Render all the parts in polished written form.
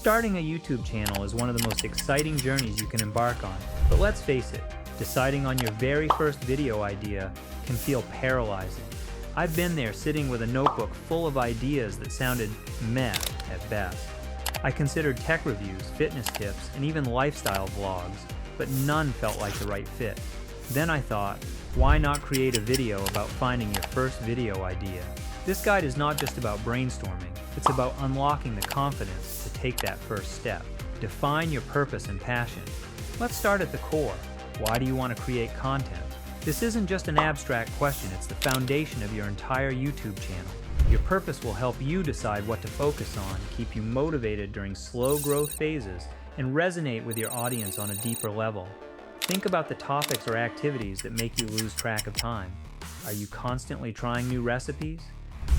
Starting a YouTube channel is one of the most exciting journeys you can embark on, but let's face it, deciding on your very first video idea can feel paralyzing. I've been there sitting with a notebook full of ideas that sounded meh at best. I considered tech reviews, fitness tips, and even lifestyle vlogs, but none felt like the right fit. Then I thought, why not create a video about finding your first video idea? This guide is not just about brainstorming, it's about unlocking the confidence to take that first step. Define your purpose and passion. Let's start at the core. Why do you want to create content? This isn't just an abstract question, it's the foundation of your entire YouTube channel. Your purpose will help you decide what to focus on, keep you motivated during slow growth phases, and resonate with your audience on a deeper level. Think about the topics or activities that make you lose track of time. Are you constantly trying new recipes?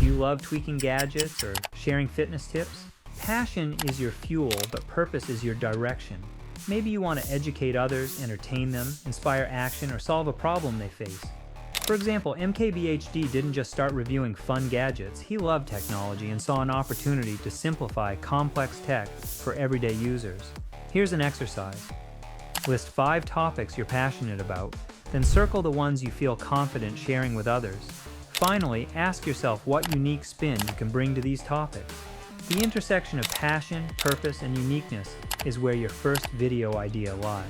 Do you love tweaking gadgets or sharing fitness tips? Passion is your fuel, but purpose is your direction. Maybe you want to educate others, entertain them, inspire action, or solve a problem they face. For example, MKBHD didn't just start reviewing fun gadgets, he loved technology and saw an opportunity to simplify complex tech for everyday users. Here's an exercise. List 5 topics you're passionate about, then circle the ones you feel confident sharing with others. Finally, ask yourself what unique spin you can bring to these topics. The intersection of passion, purpose, and uniqueness is where your first video idea lies.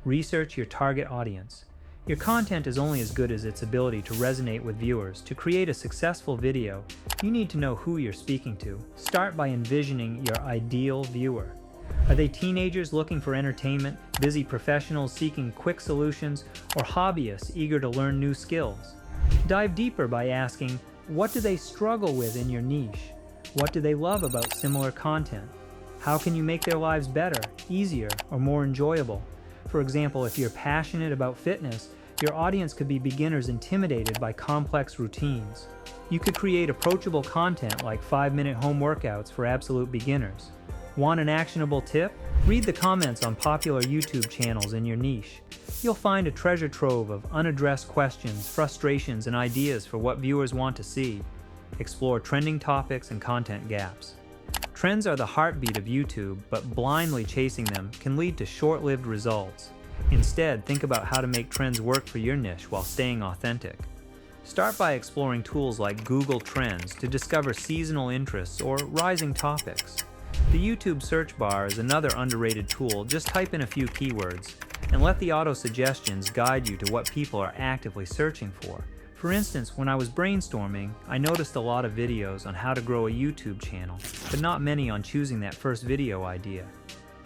Research your target audience. Your content is only as good as its ability to resonate with viewers. To create a successful video, you need to know who you're speaking to. Start by envisioning your ideal viewer. Are they teenagers looking for entertainment, busy professionals seeking quick solutions, or hobbyists eager to learn new skills? Dive deeper by asking, what do they struggle with in your niche? What do they love about similar content? How can you make their lives better, easier, or more enjoyable? For example, if you're passionate about fitness, your audience could be beginners intimidated by complex routines. You could create approachable content like 5-minute home workouts for absolute beginners. Want an actionable tip? Read the comments on popular YouTube channels in your niche. You'll find a treasure trove of unaddressed questions, frustrations, and ideas for what viewers want to see. Explore trending topics and content gaps. Trends are the heartbeat of YouTube, but blindly chasing them can lead to short-lived results. Instead, think about how to make trends work for your niche while staying authentic. Start by exploring tools like Google Trends to discover seasonal interests or rising topics. The YouTube search bar is another underrated tool. Just type in a few keywords and let the auto-suggestions guide you to what people are actively searching for. For instance, when I was brainstorming, I noticed a lot of videos on how to grow a YouTube channel, but not many on choosing that first video idea.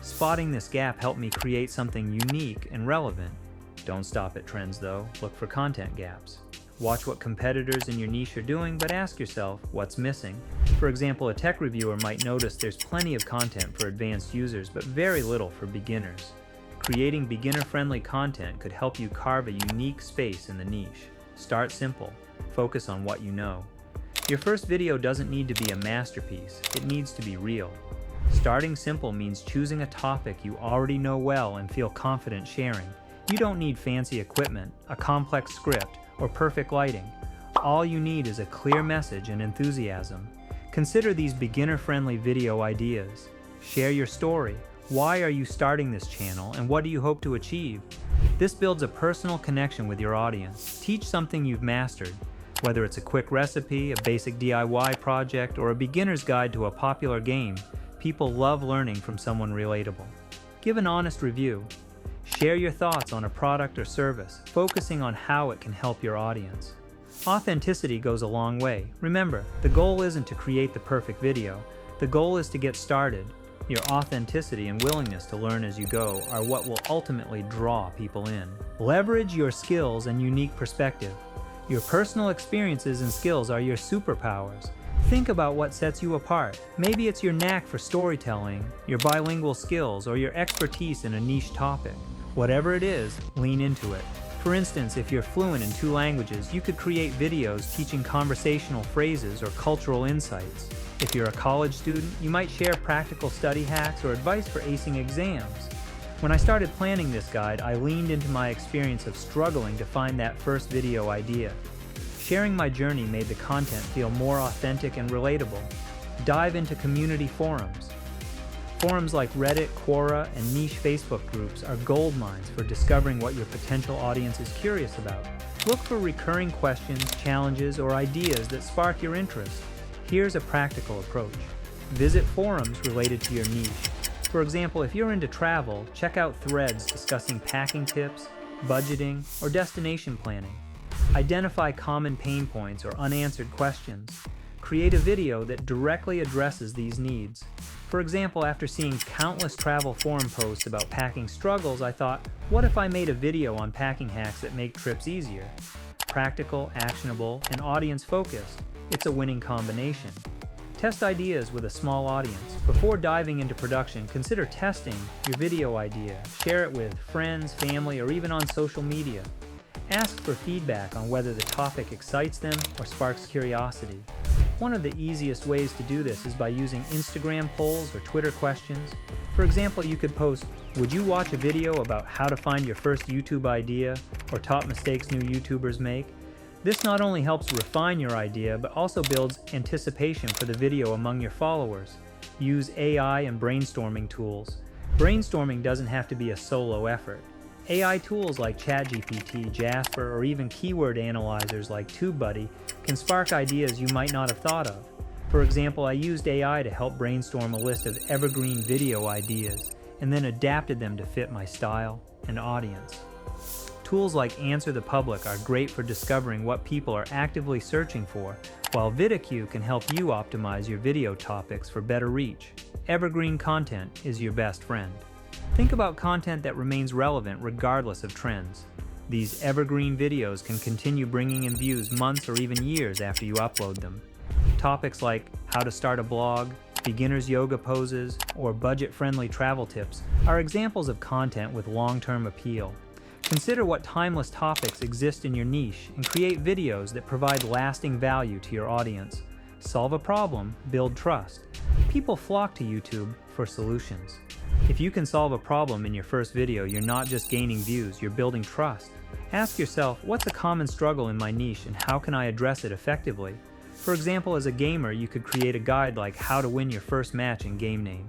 Spotting this gap helped me create something unique and relevant. Don't stop at trends though, look for content gaps. Watch what competitors in your niche are doing, but ask yourself, what's missing? For example, a tech reviewer might notice there's plenty of content for advanced users, but very little for beginners. Creating beginner-friendly content could help you carve a unique space in the niche. Start simple. Focus on what you know. Your first video doesn't need to be a masterpiece, it needs to be real. Starting simple means choosing a topic you already know well and feel confident sharing. You don't need fancy equipment, a complex script, or perfect lighting. All you need is a clear message and enthusiasm. Consider these beginner-friendly video ideas. Share your story. Why are you starting this channel, and what do you hope to achieve? This builds a personal connection with your audience. Teach something you've mastered. Whether it's a quick recipe, a basic DIY project, or a beginner's guide to a popular game, people love learning from someone relatable. Give an honest review. Share your thoughts on a product or service, focusing on how it can help your audience. Authenticity goes a long way. Remember, the goal isn't to create the perfect video. The goal is to get started. Your authenticity and willingness to learn as you go are what will ultimately draw people in. Leverage your skills and unique perspective. Your personal experiences and skills are your superpowers. Think about what sets you apart. Maybe it's your knack for storytelling, your bilingual skills, or your expertise in a niche topic. Whatever it is, lean into it. For instance, if you're fluent in 2 languages, you could create videos teaching conversational phrases or cultural insights. If you're a college student, you might share practical study hacks or advice for acing exams. When I started planning this guide, I leaned into my experience of struggling to find that first video idea. Sharing my journey made the content feel more authentic and relatable. Dive into community forums. Forums like Reddit, Quora, and niche Facebook groups are gold mines for discovering what your potential audience is curious about. Look for recurring questions, challenges, or ideas that spark your interest. Here's a practical approach. Visit forums related to your niche. For example, if you're into travel, check out threads discussing packing tips, budgeting, or destination planning. Identify common pain points or unanswered questions. Create a video that directly addresses these needs. For example, after seeing countless travel forum posts about packing struggles, I thought, what if I made a video on packing hacks that make trips easier? Practical, actionable, and audience-focused. It's a winning combination. Test ideas with a small audience. Before diving into production, consider testing your video idea. Share it with friends, family, or even on social media. Ask for feedback on whether the topic excites them or sparks curiosity. One of the easiest ways to do this is by using Instagram polls or Twitter questions. For example, you could post, "Would you watch a video about how to find your first YouTube idea?" or "Top mistakes new YouTubers make?" This not only helps refine your idea, but also builds anticipation for the video among your followers. Use AI and brainstorming tools. Brainstorming doesn't have to be a solo effort. AI tools like ChatGPT, Jasper, or even keyword analyzers like TubeBuddy can spark ideas you might not have thought of. For example, I used AI to help brainstorm a list of evergreen video ideas, and then adapted them to fit my style and audience. Tools like Answer the Public are great for discovering what people are actively searching for, while VidiQ can help you optimize your video topics for better reach. Evergreen content is your best friend. Think about content that remains relevant regardless of trends. These evergreen videos can continue bringing in views months or even years after you upload them. Topics like how to start a blog, beginner's yoga poses, or budget-friendly travel tips are examples of content with long-term appeal. Consider what timeless topics exist in your niche and create videos that provide lasting value to your audience. Solve a problem, build trust. People flock to YouTube for solutions. If you can solve a problem in your first video, you're not just gaining views, you're building trust. Ask yourself, what's a common struggle in my niche and how can I address it effectively? For example, as a gamer, you could create a guide like how to win your first match in Game Name.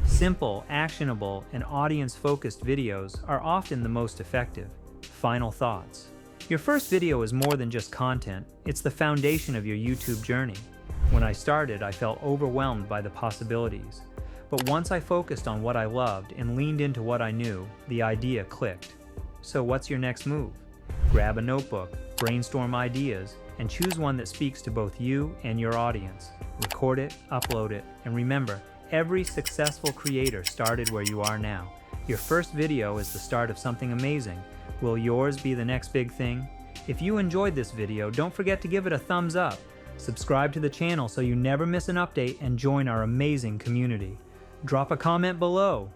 Simple, actionable, and audience-focused videos are often the most effective. Final thoughts. Your first video is more than just content, it's the foundation of your YouTube journey. When I started, I felt overwhelmed by the possibilities. But once I focused on what I loved and leaned into what I knew, the idea clicked. So what's your next move? Grab a notebook, brainstorm ideas, and choose one that speaks to both you and your audience. Record it, upload it, and remember, every successful creator started where you are now. Your first video is the start of something amazing. Will yours be the next big thing? If you enjoyed this video, don't forget to give it a thumbs up. Subscribe to the channel so you never miss an update and join our amazing community. Drop a comment below.